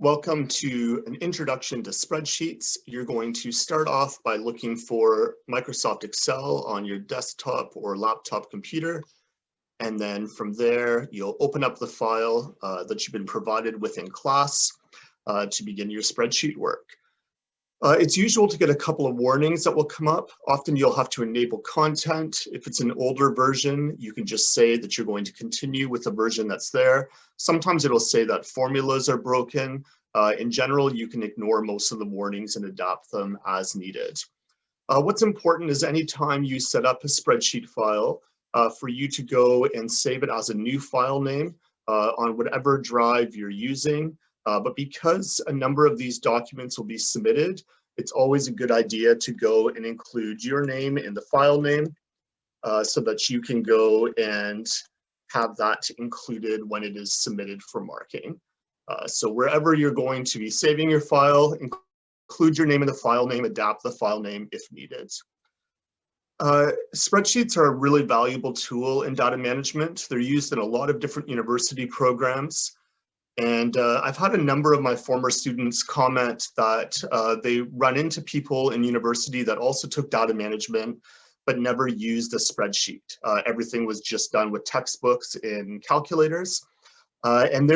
Welcome to an introduction to spreadsheets. You're going to start off by looking for Microsoft Excel on your desktop or laptop computer. And then from there, you'll open up the file that you've been provided within class to begin your spreadsheet work. It's usual to get a couple of warnings that will come up. Often you'll have to enable content. If it's an older version, you can just say that you're going to continue with the version that's there. Sometimes it'll say that formulas are broken. In general, you can ignore most of the warnings and adapt them as needed. What's important is anytime you set up a spreadsheet file, for you to go and save it as a new file name on whatever drive you're using. But because a number of these documents will be submitted, it's always a good idea to go and include your name in the file name so that you can go and have that included when it is submitted for marking. So wherever you're going to be saving your file, include your name in the file name, adapt the file name if needed. Spreadsheets are a really valuable tool in data management. They're used in a lot of different university programs. And I've had a number of my former students comment that they run into people in university that also took data management, but never used a spreadsheet. Everything was just done with textbooks and calculators. And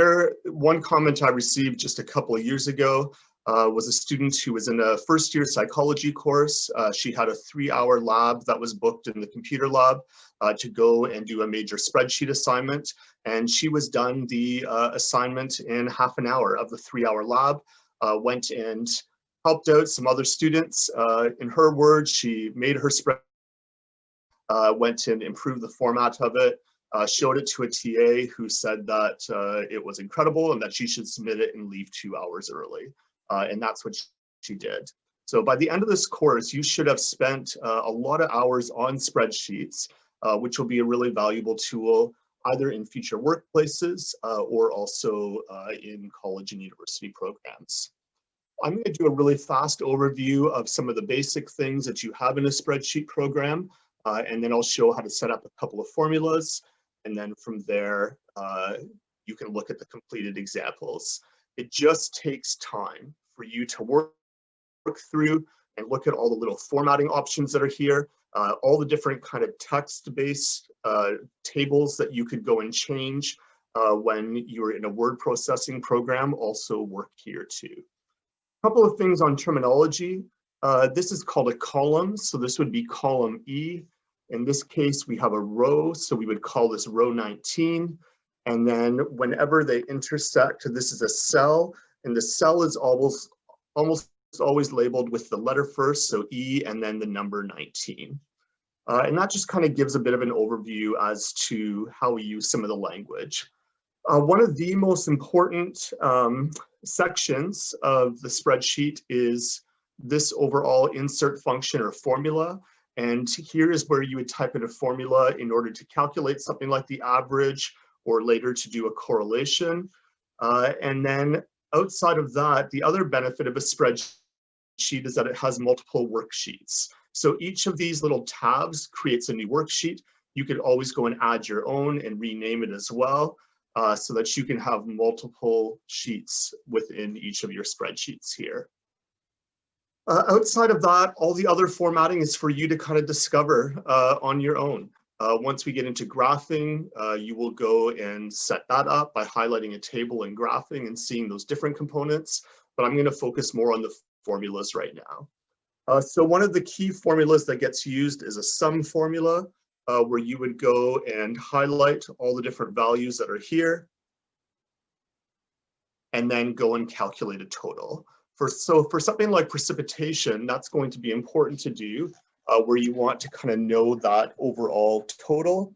one comment I received just a couple of years ago was a student who was in a first-year psychology course. She had a 3-hour lab that was booked in the computer lab to go and do a major spreadsheet assignment. And she was done the assignment in half an hour of the 3-hour lab, went and helped out some other students. In her words, she made her spreadsheet, went and improved the format of it, showed it to a TA who said that it was incredible and that she should submit it and leave 2 hours early. And that's what she did. So by the end of this course, you should have spent a lot of hours on spreadsheets, which will be a really valuable tool either in future workplaces or also in college and university programs. I'm going to do a really fast overview of some of the basic things that you have in a spreadsheet program, and then I'll show how to set up a couple of formulas. And then from there, you can look at the completed examples. It just takes time for you to work through and look at all the little formatting options that are here, all the different kind of text-based tables that you could go and change when you're in a word processing program also work here too. A couple of things on terminology. This is called a column, so this would be column E. In this case, we have a row, so we would call this row 19. And then whenever they intersect, this is a cell, and the cell is almost always labeled with the letter first, so E and then the number 19. And that just kind of gives a bit of an overview as to how we use some of the language. One of the most important sections of the spreadsheet is this overall insert function or formula. And here is where you would type in a formula in order to calculate something like the average, or later to do a correlation. And then outside of that, the other benefit of a spreadsheet is that it has multiple worksheets. So each of these little tabs creates a new worksheet. You could always go and add your own and rename it as well, so that you can have multiple sheets within each of your spreadsheets here. Outside of that, all the other formatting is for you to kind of discover on your own. Once we get into graphing, you will go and set that up by highlighting a table and graphing and seeing those different components, but I'm going to focus more on the formulas right now. So one of the key formulas that gets used is a sum formula, where you would go and highlight all the different values that are here, and then go and calculate a total. So for something like precipitation, that's going to be important to do, where you want to kind of know that overall total.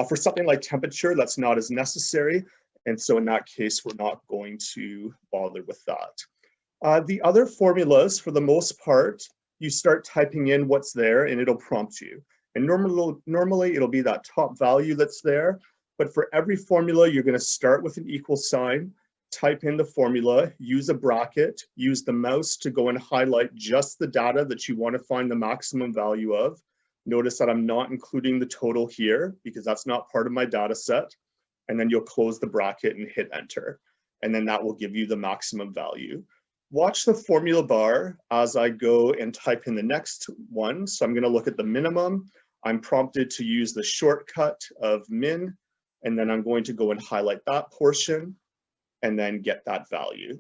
For something like temperature, that's not as necessary. And so in that case, we're not going to bother with that. The other formulas, for the most part, you start typing in what's there and it'll prompt you. And normally it'll be that top value that's there. But for every formula, you're going to start with an equal sign, type in the formula, use a bracket, use the mouse to go and highlight just the data that you want to find the maximum value of. Notice that I'm not including the total here because that's not part of my data set. And then you'll close the bracket and hit enter. and then that will give you the maximum value. Watch the formula bar as I go and type in the next one. So I'm going to look at the minimum. I'm prompted to use the shortcut of min, and then I'm going to go and highlight that portion and then get that value.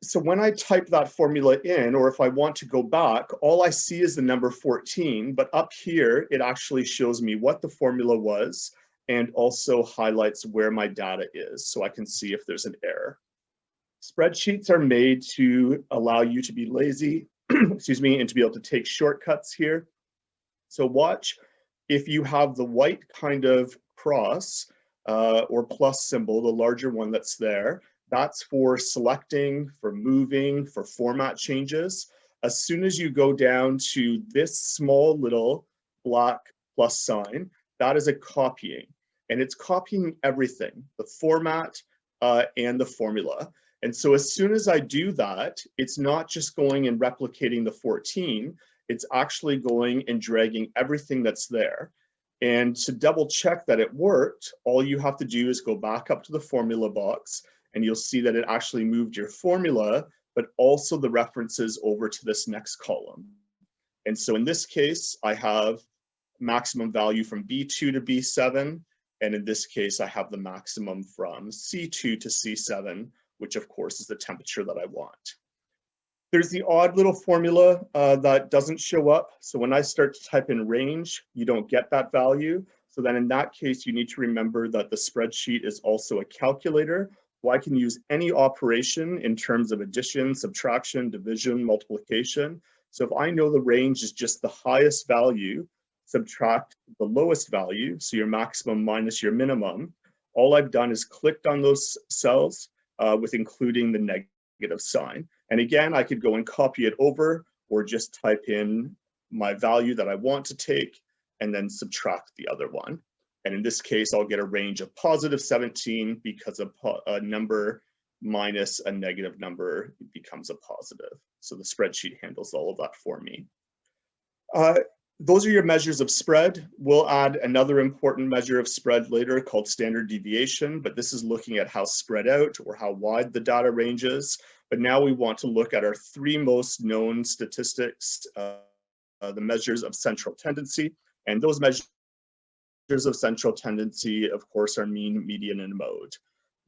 So when I type that formula in, or if I want to go back, all I see is the number 14, but up here, it actually shows me what the formula was and also highlights where my data is, so I can see if there's an error. Spreadsheets are made to allow you to be lazy, excuse me, and to be able to take shortcuts here. So watch, if you have the white kind of cross or plus symbol, the larger one that's there, that's for selecting, for moving, for format changes. As soon as you go down to this small little black plus sign, that is a copying. And it's copying everything, the format and the formula. And so as soon as I do that, it's not just going and replicating the 14, it's actually going and dragging everything that's there. And to double check that it worked, all you have to do is go back up to the formula box, and you'll see that it actually moved your formula, but also the references over to this next column. And so in this case, I have maximum value from B2 to B7. And in this case, I have the maximum from C2 to C7, which of course is the temperature that I want. There's the odd little formula that doesn't show up. So when I start to type in range, you don't get that value. So then in that case, you need to remember that the spreadsheet is also a calculator. Well, I can use any operation in terms of addition, subtraction, division, multiplication. So if I know the range is just the highest value, subtract the lowest value, so your maximum minus your minimum, all I've done is clicked on those cells with including the negative sign. And again, I could go and copy it over or just type in my value that I want to take and then subtract the other one. And in this case, I'll get a range of positive 17 because a number minus a negative number becomes a positive. So the spreadsheet handles all of that for me. Those are your measures of spread. We'll add another important measure of spread later called standard deviation, but this is looking at how spread out or how wide the data range is. But now we want to look at our three most known statistics, the measures of central tendency. And those measures of central tendency, of course, are mean, median, and mode.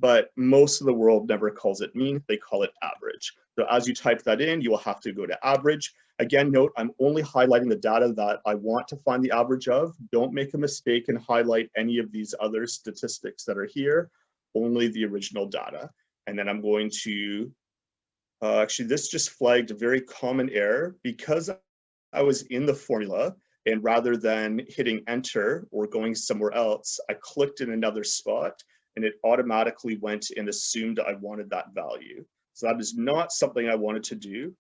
But most of the world never calls it mean, they call it average. So as you type that in, you will have to go to average. Again, note, I'm only highlighting the data that I want to find the average of. Don't make a mistake and highlight any of these other statistics that are here, only the original data. And then I'm going to, actually this just flagged a very common error because I was in the formula, and rather than hitting enter or going somewhere else, I clicked in another spot and it automatically went and assumed I wanted that value. So that is not something I wanted to do.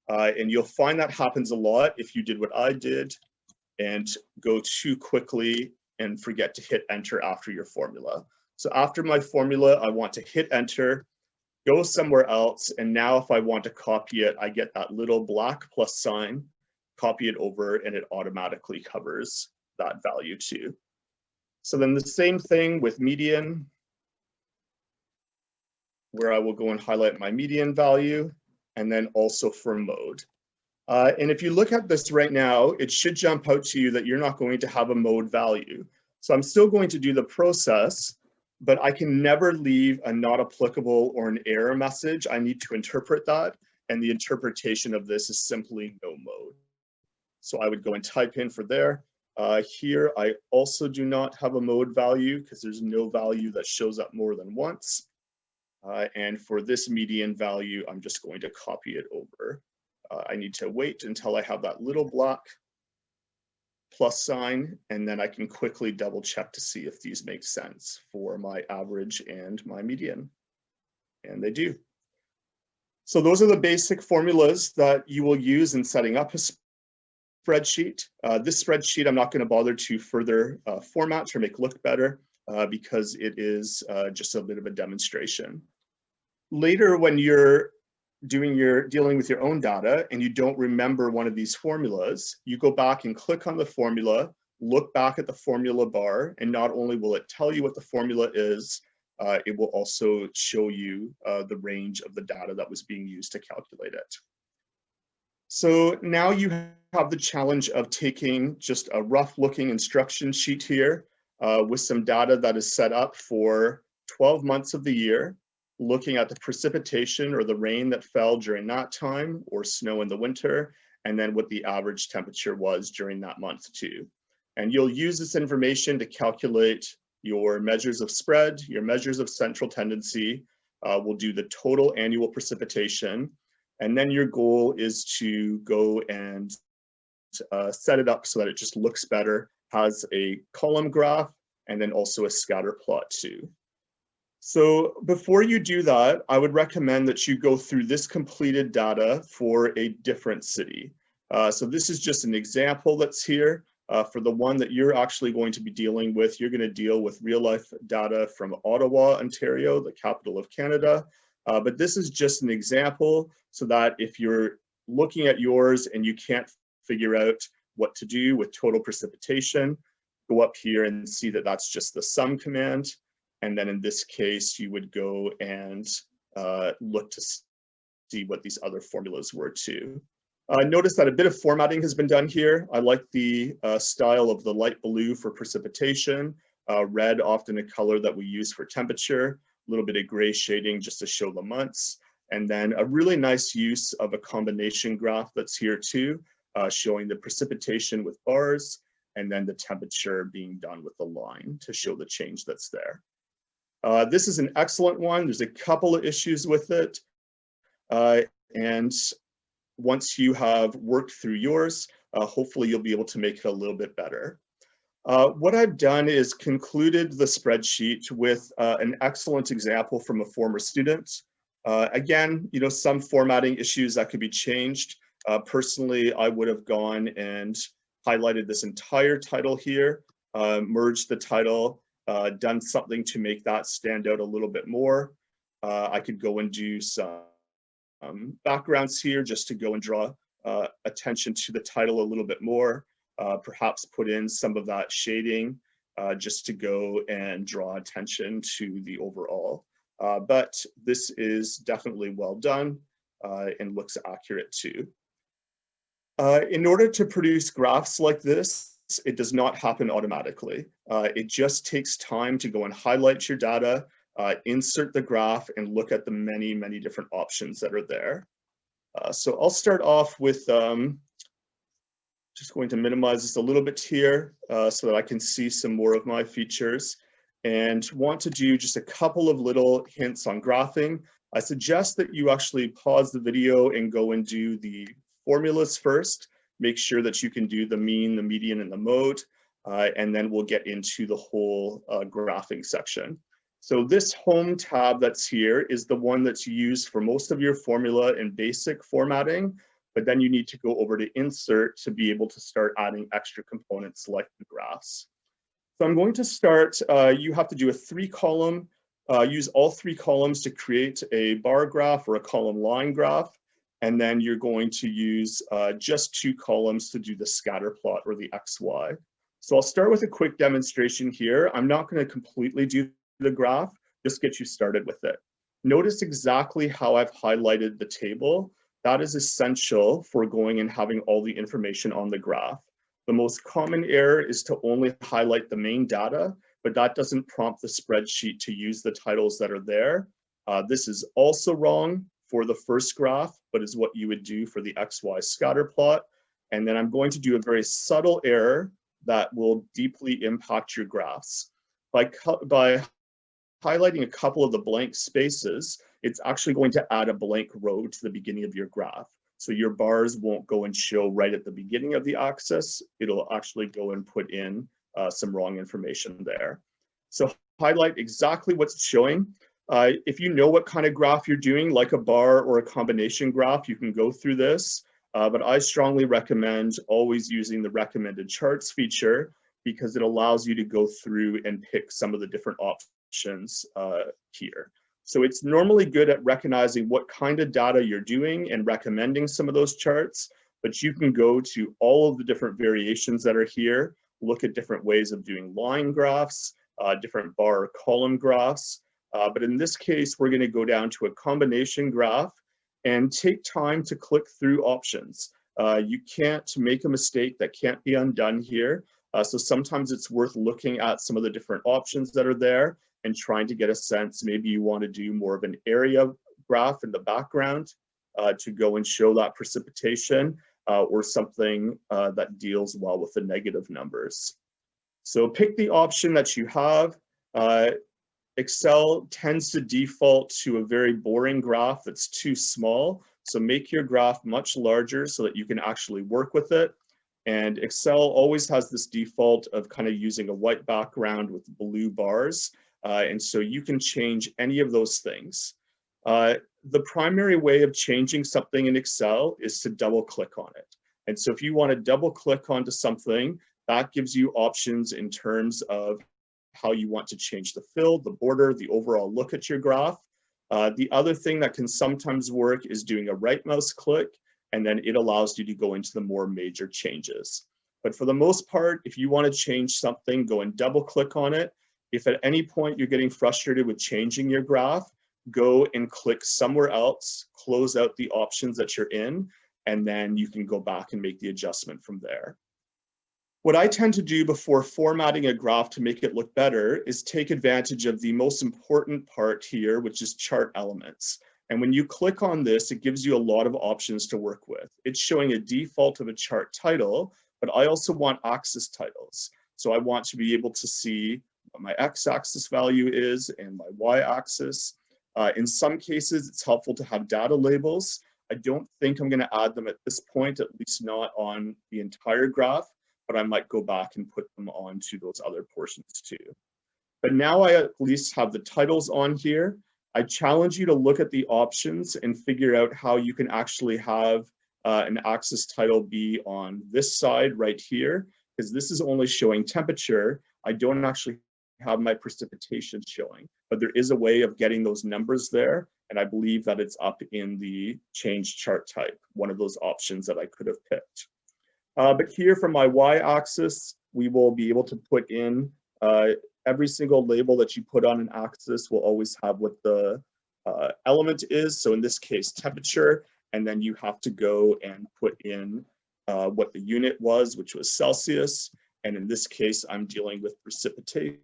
And you'll find that happens a lot if you did what I did and go too quickly and forget to hit enter after your formula. So after my formula, I want to hit enter, go somewhere else. And now if I want to copy it, I get that little black plus sign, copy it over, and it automatically covers that value too. So then the same thing with median, where I will go and highlight my median value, and then also for mode. And if you look at this right now, it should jump out to you that you're not going to have a mode value. So I'm still going to do the process, but I can never leave a not applicable or an error message. I need to interpret that, and the interpretation of this is simply no mode. So I would go and type in for there. Here, I also do not have a mode value because there's no value that shows up more than once. And for this median value, I'm just going to copy it over. I need to wait until I have that little black plus sign, and then I can quickly double check to see if these make sense for my average and my median. And they do. So those are the basic formulas that you will use in setting up a spreadsheet. This spreadsheet, I'm not going to bother to further format or make look better because it is just a bit of a demonstration. Later, when you're dealing with your own data and you don't remember one of these formulas, you go back and click on the formula, look back at the formula bar, and not only will it tell you what the formula is, it will also show you the range of the data that was being used to calculate it. So now you have the challenge of taking just a rough looking instruction sheet here with some data that is set up for 12 months of the year, looking at the precipitation or the rain that fell during that time, or snow in the winter, and then what the average temperature was during that month too. And you'll use this information to calculate your measures of spread, your measures of central tendency. We'll do the total annual precipitation. And then your goal is to go and set it up so that it just looks better, has a column graph, and then also a scatter plot too. So before you do that, I would recommend that you go through this completed data for a different city. So this is just an example that's here. For the one that you're actually going to be dealing with, you're going to deal with real life data from Ottawa, Ontario, the capital of Canada. But this is just an example so that if you're looking at yours and you can't figure out what to do with total precipitation, go up here and see that that's just the sum command. And then in this case, you would go and look to see what these other formulas were too. Notice that a bit of formatting has been done here. I like the style of the light blue for precipitation, red often a color that we use for temperature, a little bit of gray shading just to show the months, and then a really nice use of a combination graph that's here too, showing the precipitation with bars, and then the temperature being done with the line to show the change that's there. This is an excellent one. There's a couple of issues with it. And once you have worked through yours, hopefully you'll be able to make it a little bit better. What I've done is concluded the spreadsheet with an excellent example from a former student. Again, some formatting issues that could be changed. Personally, I would have gone and highlighted this entire title here, merged the title, done something to make that stand out a little bit more. I could go and do some backgrounds here just to go and draw attention to the title a little bit more. Perhaps put in some of that shading just to go and draw attention to the overall. But this is definitely well done and looks accurate too. In order to produce graphs like this, it does not happen automatically. It just takes time to go and highlight your data, insert the graph, and look at the many, many different options that are there. So I'll start off with just going to minimize this a little bit here so that I can see some more of my features, and want to do just a couple of little hints on graphing. I suggest that you actually pause the video and go and do the formulas first. Make sure that you can do the mean, the median, and the mode, and then we'll get into the whole graphing section. So this home tab that's here is the one that's used for most of your formula and basic formatting, but then you need to go over to insert to be able to start adding extra components like the graphs. So I'm going to start, you have to do a 3-column, use all 3 columns to create a bar graph or a column line graph. And then you're going to use just 2 columns to do the scatter plot or the XY. So I'll start with a quick demonstration here. I'm not going to completely do the graph, just get you started with it. Notice exactly how I've highlighted the table. That is essential for going and having all the information on the graph. The most common error is to only highlight the main data, but that doesn't prompt the spreadsheet to use the titles that are there. This is also wrong for the first graph, but is what you would do for the XY scatter plot. And then I'm going to do a very subtle error that will deeply impact your graphs. By highlighting a couple of the blank spaces, it's actually going to add a blank row to the beginning of your graph. So your bars won't go and show right at the beginning of the axis. It'll actually go and put in some wrong information there. So highlight exactly what's showing. If you know what kind of graph you're doing, like a bar or a combination graph, you can go through this. But I strongly recommend always using the recommended charts feature because it allows you to go through and pick some of the different options here. So it's normally good at recognizing what kind of data you're doing and recommending some of those charts, but you can go to all of the different variations that are here, look at different ways of doing line graphs, different bar or column graphs. But in this case, we're going to go down to a combination graph and take time to click through options. You can't make a mistake that can't be undone here. So sometimes it's worth looking at some of the different options that are there and trying to get a sense. Maybe you want to do more of an area graph in the background to go and show that precipitation, or something that deals well with the negative numbers. So pick the option that you have. Excel tends to default to a very boring graph that's too small. So make your graph much larger so that you can actually work with it. And Excel always has this default of kind of using a white background with blue bars. And so you can change any of those things. The primary way of changing something in Excel is to double click on it. And so if you want to double click onto something, that gives you options in terms of how you want to change the fill, the border, the overall look at your graph. The other thing that can sometimes work is doing a right mouse click, and then it allows you to go into the more major changes. But for the most part, if you want to change something, go and double click on it. If at any point you're getting frustrated with changing your graph, go and click somewhere else, close out the options that you're in, and then you can go back and make the adjustment from there. What I tend to do before formatting a graph to make it look better is take advantage of the most important part here, which is chart elements. And when you click on this, it gives you a lot of options to work with. It's showing a default of a chart title, but I also want axis titles. So I want to be able to see what my x-axis value is and my y-axis. In some cases, it's helpful to have data labels. I don't think I'm going to add them at this point, at least not on the entire graph, but I might go back and put them onto those other portions too. But now I at least have the titles on here. I challenge you to look at the options and figure out how you can actually have an axis title be on this side right here, because this is only showing temperature. I don't actually have my precipitation showing, but there is a way of getting those numbers there. And I believe that it's up in the change chart type, one of those options that I could have picked. But here for my y-axis, we will be able to put in every single label that you put on an axis will always have what the element is. So in this case, temperature, and then you have to go and put in what the unit was, which was Celsius. And in this case, I'm dealing with precipitation.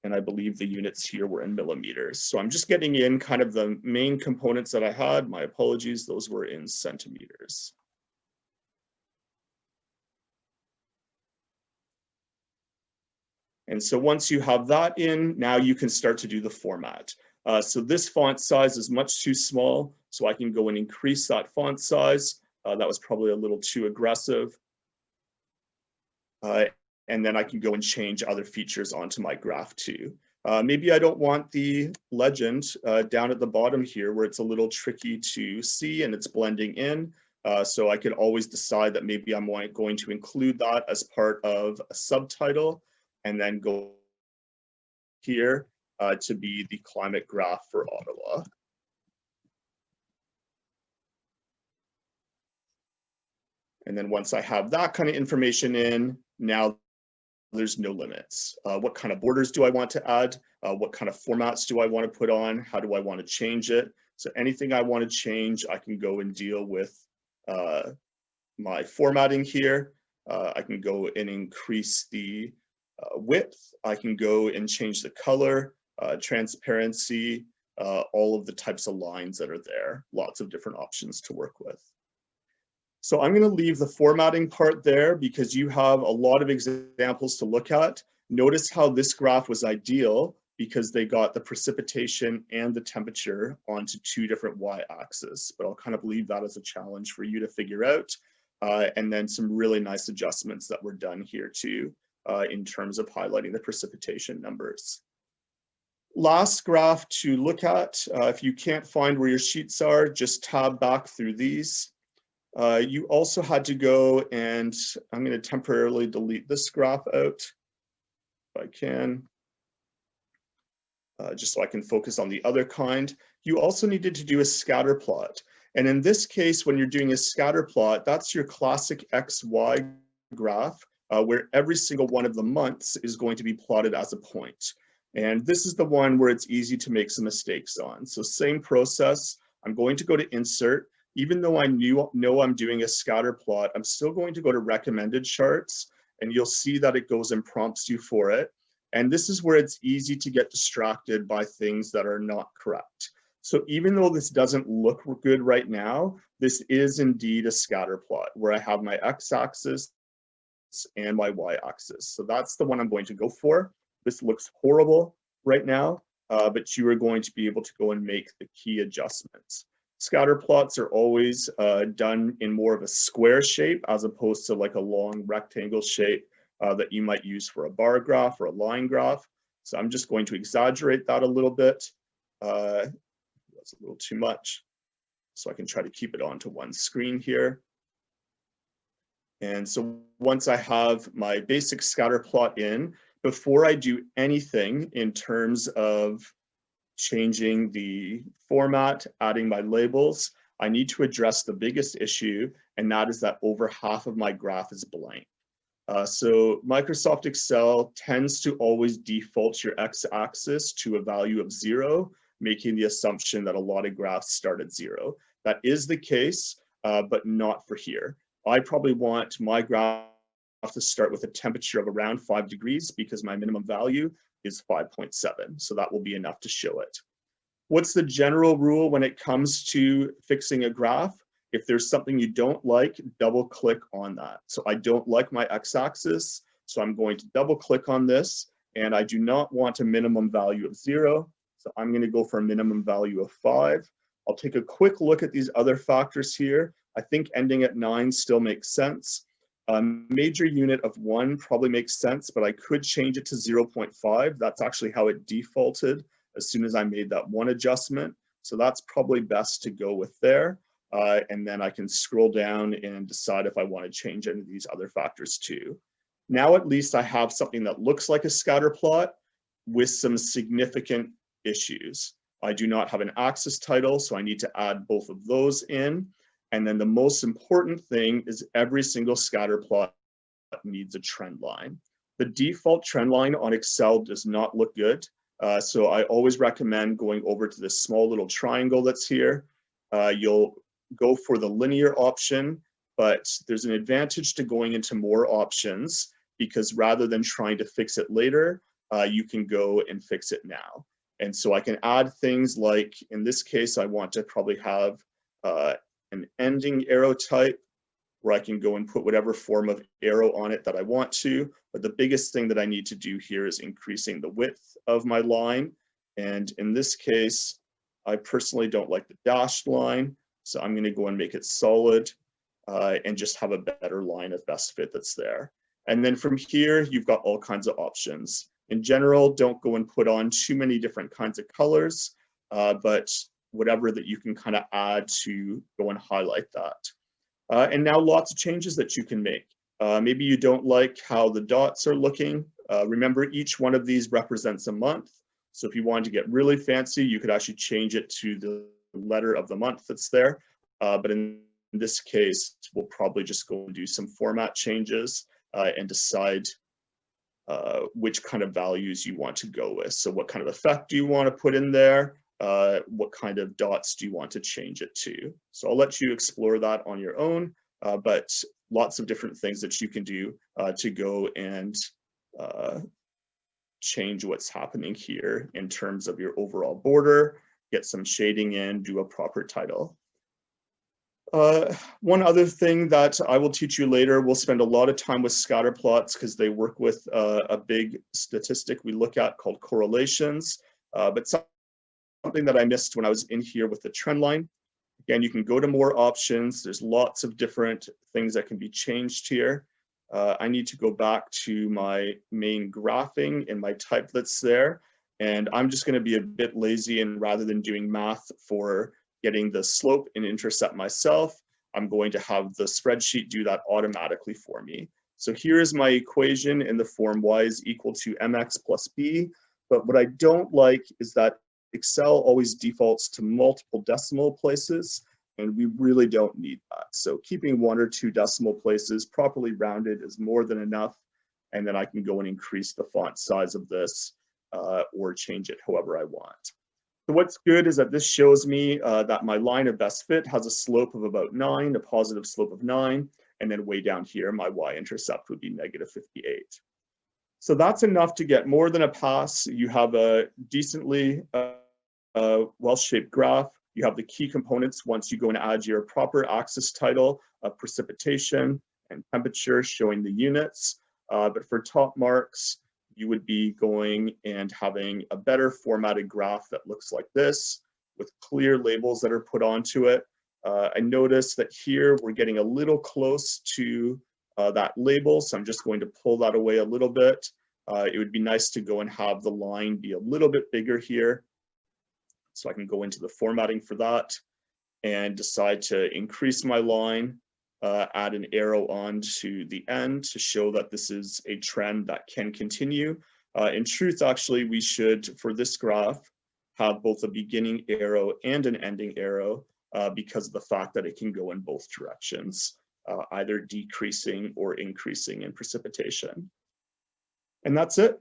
And I believe the units here were in millimeters. So I'm just getting in kind of the main components that I had. My apologies, those were in centimeters. And so once you have that in, now you can start to do the format. So this font size is much too small, so I can go and increase that font size. That was probably a little too aggressive. And then I can go and change other features onto my graph too. Maybe I don't want the legend down at the bottom here where it's a little tricky to see and it's blending in. So I could always decide that maybe I'm going to include that as part of a subtitle and then go here to be the climate graph for Ottawa. And then once I have that kind of information in, now there's no limits. What kind of borders do I want to add? What kind of formats do I want to put on? How do I want to change it? So anything I want to change, I can go and deal with my formatting here. I can go and increase the width. I can go and change the color, transparency, all of the types of lines that are there. Lots of different options to work with. So I'm going to leave the formatting part there because you have a lot of examples to look at. Notice how this graph was ideal because they got the precipitation and the temperature onto two different y-axes, but I'll kind of leave that as a challenge for you to figure out. And then some really nice adjustments that were done here too, in terms of highlighting the precipitation numbers. Last graph to look at, if you can't find where your sheets are, just tab back through these. You also had to go and I'm going to temporarily delete this graph out if I can, just so I can focus on the other kind. You also needed to do a scatter plot. And in this case, when you're doing a scatter plot, that's your classic XY graph where every single one of the months is going to be plotted as a point. And this is the one where it's easy to make some mistakes on. So same process, I'm going to go to insert. Even though I know I'm doing a scatter plot, I'm still going to go to recommended charts, and you'll see that it goes and prompts you for it. And this is where it's easy to get distracted by things that are not correct. So even though this doesn't look good right now, this is indeed a scatter plot where I have my x-axis and my y-axis. So that's the one I'm going to go for. This looks horrible right now, but you are going to be able to go and make the key adjustments. Scatter plots are always done in more of a square shape as opposed to like a long rectangle shape that you might use for a bar graph or a line graph. So I'm just going to exaggerate that a little bit. That's a little too much. So I can try to keep it onto one screen here. And so once I have my basic scatter plot in, before I do anything in terms of changing the format, adding my labels, I need to address the biggest issue, and that is that over half of my graph is blank. So Microsoft Excel tends to always default your x-axis to a value of 0, making the assumption that a lot of graphs start at 0. That is the case, but not for here. I probably want my graph to start with a temperature of around 5 degrees because my minimum value is 5.7. So that will be enough to show it. What's the general rule when it comes to fixing a graph? If there's something you don't like, double click on that. So I don't like my x-axis, so I'm going to double click on this, and I do not want a minimum value of 0. So I'm going to go for a minimum value of 5. I'll take a quick look at these other factors here. I think ending at 9 still makes sense. A major unit of 1 probably makes sense, but I could change it to 0.5. That's actually how it defaulted as soon as I made that one adjustment. So that's probably best to go with there. And then I can scroll down and decide if I want to change any of these other factors too. Now at least I have something that looks like a scatter plot with some significant issues. I do not have an axis title, so I need to add both of those in. And then the most important thing is every single scatter plot needs a trend line. The default trend line on Excel does not look good. So I always recommend going over to this small little triangle that's here. You'll go for the linear option, but there's an advantage to going into more options because rather than trying to fix it later, you can go and fix it now. And so I can add things like, in this case, I want to probably have an ending arrow type where I can go and put whatever form of arrow on it that I want to. But the biggest thing that I need to do here is increasing the width of my line. And in this case, I personally don't like the dashed line. So I'm going to go and make it solid and just have a better line of best fit that's there. And then from here, you've got all kinds of options. In general, don't go and put on too many different kinds of colors, but whatever that you can kind of add to go and highlight that. And now lots of changes that you can make. Maybe you don't like how the dots are looking. Remember, each one of these represents a month. So if you wanted to get really fancy, you could actually change it to the letter of the month that's there. But in this case, we'll probably just go and do some format changes and decide which kind of values you want to go with. So what kind of effect do you want to put in there? What kind of dots do you want to change it to? So I'll let you explore that on your own, but lots of different things that you can do to go and change what's happening here in terms of your overall border, get some shading in, do a proper title. One other thing that I will teach you later, we'll spend a lot of time with scatter plots because they work with a big statistic we look at called correlations, but something that I missed when I was in here with the trend line. Again, you can go to more options. There's lots of different things that can be changed here. I need to go back to my main graphing and my type that's there. And I'm just going to be a bit lazy, and rather than doing math for getting the slope and intercept myself, I'm going to have the spreadsheet do that automatically for me. So here is my equation in the form y is equal to mx plus b. But what I don't like is that Excel always defaults to multiple decimal places. and we really don't need that. So keeping 1 or 2 decimal places properly rounded is more than enough. And then I can go and increase the font size of this or change it however I want. So what's good is that this shows me that my line of best fit has a slope of about 9, a positive slope of 9, and then way down here, my y-intercept would be -58. So that's enough to get more than a pass. You have a decently well-shaped graph. You have the key components once you go and add your proper axis title of precipitation and temperature showing the units. But for top marks, you would be going and having a better formatted graph that looks like this with clear labels that are put onto it. I noticed that here we're getting a little close to that label, so I'm just going to pull that away a little bit. It would be nice to go and have the line be a little bit bigger here. So I can go into the formatting for that and decide to increase my line, add an arrow on to the end to show that this is a trend that can continue. In truth, actually, we should, for this graph, have both a beginning arrow and an ending arrow because of the fact that it can go in both directions, either decreasing or increasing in precipitation. And that's it.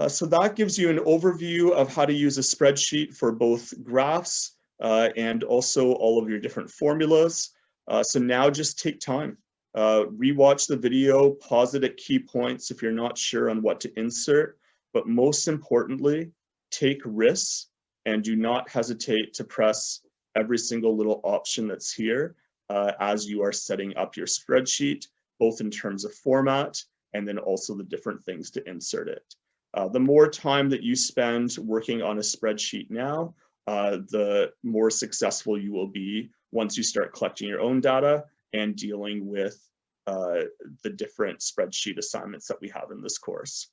So that gives you an overview of how to use a spreadsheet for both graphs and also all of your different formulas. So now just take time, rewatch the video, pause it at key points if you're not sure on what to insert, but most importantly, take risks and do not hesitate to press every single little option that's here as you are setting up your spreadsheet, both in terms of format and then also the different things to insert it. The more time that you spend working on a spreadsheet now, the more successful you will be once you start collecting your own data and dealing with the different spreadsheet assignments that we have in this course.